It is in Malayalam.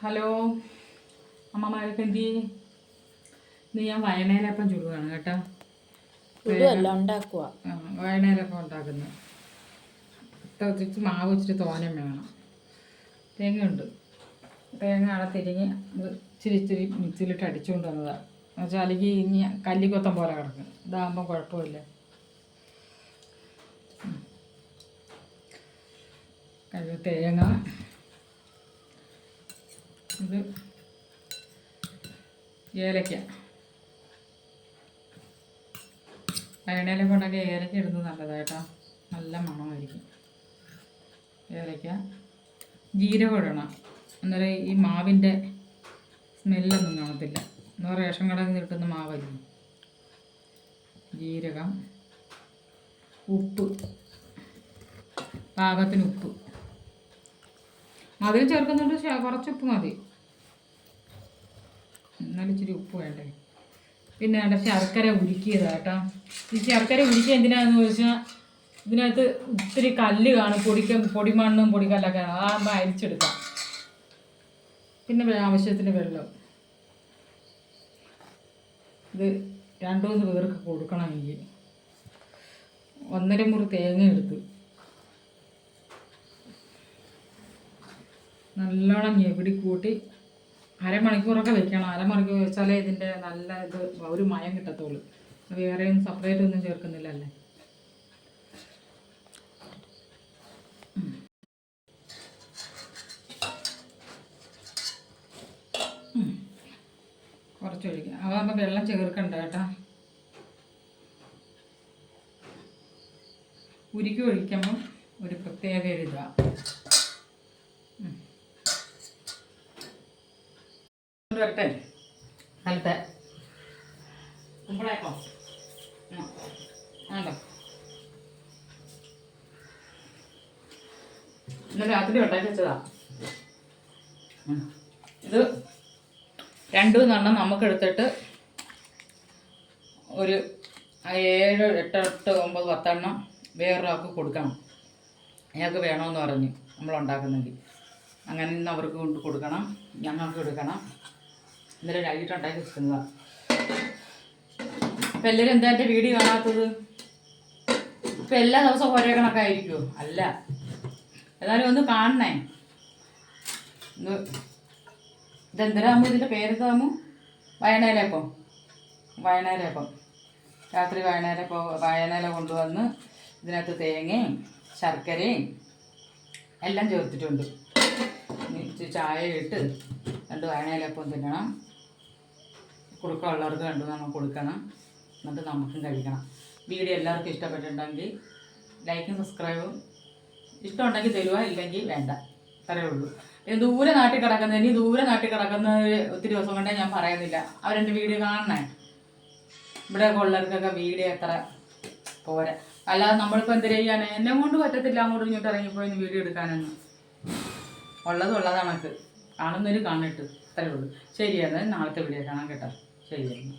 ഹലോ അമ്മമാരൊക്കെ എന്ത് ചെയ്യും? ഇന്ന് ഞാൻ വയണയിലപ്പം ചുടുകയാണ് കേട്ടോ. വയണയിലപ്പം ഉണ്ടാക്കുന്നത് ഇച്ചിരി മാവ് ഇച്ചിരി തോനയും വേണം. തേങ്ങയുണ്ട്, തേങ്ങ അവിടെ തിരിഞ്ഞ് ഇച്ചിരി ഇച്ചിരി മിക്സിയിലിട്ട് അടിച്ചുകൊണ്ട് വന്നതാണ്. എന്നുവെച്ചാൽ അല്ലെങ്കിൽ ഇനി കല്ലിക്കൊത്തം പോലെ കിടക്കും. ഇതാകുമ്പം കുഴപ്പമില്ല. തേങ്ങ, ഇത് ഏലക്ക. വയണയിലൊക്കെ ഉണ്ടാക്കി ഏലക്ക ഇടുന്നത് നല്ലതായിട്ടോ, നല്ല മണമായിരിക്കും. ഏലക്ക, ജീരകം ഇടണം, അന്നേരം ഈ മാവിൻ്റെ സ്മെല്ലൊന്നും കാണത്തില്ല. എന്നാൽ റേഷൻ കടയിൽ നിന്ന് കിട്ടുന്ന മാവായിരിക്കും. ജീരകം, ഉപ്പ്, പാകത്തിന് ഉപ്പ്. അതിൽ ചേർക്കുന്നുണ്ട്, കുറച്ച് ഉപ്പ് മതി, എന്നാലും ഇച്ചിരി ഉപ്പ് വേണ്ടേ. പിന്നെ അവിടെ ശർക്കര ഉരുക്കിയതാണ് കേട്ടോ. ഈ ശർക്കര ഉരുക്കിയ എന്തിനാണെന്ന് ചോദിച്ചാൽ ഇതിനകത്ത് ഒത്തിരി കല്ല് കാണും, പൊടിമണ്ണും പൊടിക്കല്ലൊക്കെ കാണും. അതാകുമ്പോൾ അരിച്ചെടുക്കാം. പിന്നെ ആവശ്യത്തിന് വെള്ളം. ഇത് 2-3 പേർക്ക് കൊടുക്കണം. എനിക്ക് 1.5 മുറി തേങ്ങ എടുത്ത് നല്ലോണം ഞെവിടി കൂട്ടി അരമണിക്കൂറൊക്കെ വെക്കണം. അരമണിക്കൂർ വെച്ചാലേ ഇതിൻ്റെ നല്ല ഇത് ഒരു മയം കിട്ടത്തുള്ളൂ. വേറെ ഒന്നും സെപ്പറേറ്റ് ഒന്നും ചേർക്കുന്നില്ലല്ലേ. കുറച്ചൊഴിക്കുക, അതാകുമ്പോൾ വെള്ളം ചേർക്കണ്ട കേട്ടോ. ഉരുക്കി ഒഴിക്കുമ്പം ഒരു പ്രത്യേക ഇതാണ്. വരട്ടെ കാലത്തെ കുമ്പളേക്കോ ആണ്ടോ. ഇന്ന് രാത്രി ഉണ്ടാക്കി വെച്ചതാ. ഇത് 2 നമുക്ക് എടുത്തിട്ട് ഒരു 7, 8, 9, 10 വേറൊരാൾക്ക് കൊടുക്കണം. അയാൾക്ക് വേണമെന്ന് പറഞ്ഞു നമ്മളുണ്ടാക്കുന്നെങ്കിൽ. അങ്ങനെ ഇന്ന് അവർക്ക് കൊണ്ട് കൊടുക്കണം, ഞങ്ങൾക്ക് എടുക്കണം. ഇന്നലെ ഉണ്ടാക്കി വെക്കുന്നതാണ്. ഇപ്പം എല്ലാവരും എന്താ എൻ്റെ വീഡിയോ കാണാത്തത്? ഇപ്പം എല്ലാ ദിവസവും ഒരേ കണക്കായിരിക്കുമോ? അല്ല, ഏതായാലും ഒന്ന് കാണണേ. ഇതെന്തരാമോ, ഇതിൻ്റെ പേരെന്താമോ? വയണയിലപ്പം. രാത്രി വയണയില കൊണ്ടുവന്ന് ഇതിനകത്ത് തേങ്ങയും ശർക്കരയും എല്ലാം ചേർത്തിട്ടുണ്ട്. ചായ ഇട്ട് 2 വയണയിലപ്പം തിന്നണം. കൊടുക്കാനുള്ളവർക്ക് 2 കൊടുക്കണം. എന്നിട്ട് നമുക്കും കഴിക്കണം. വീഡിയോ എല്ലാവർക്കും ഇഷ്ടപ്പെട്ടിട്ടുണ്ടെങ്കിൽ ലൈക്കും സബ്സ്ക്രൈബും, ഇഷ്ടമുണ്ടെങ്കിൽ തരുക, ഇല്ലെങ്കിൽ വേണ്ട. അത്രയേ ഉള്ളൂ. ദൂരെ നാട്ടിൽ കിടക്കുന്ന ഒത്തിരി ദിവസം കൊണ്ടേ ഞാൻ പറയുന്നില്ല, അവരെൻ്റെ വീഡിയോ കാണണേ. ഇവിടെ ഉള്ളവർക്കൊക്കെ വീഡിയോ എത്ര പോരാ. അല്ലാതെ നമ്മളിപ്പോൾ എന്ത് ചെയ്യാൻ, എന്നെ കൊണ്ട് പറ്റത്തില്ല അങ്ങോട്ടും ഇങ്ങോട്ട് ഇറങ്ങിപ്പോയി വീഡിയോ എടുക്കാനൊന്നും. ഉള്ളതാണ്. കാണുന്നവർ കാണിട്ട് അത്രയേ ഉള്ളൂ. ശരിയാണ്, നാളത്തെ വീഡിയോ കാണാൻ കേട്ടോ. ശരിയായിരുന്നു.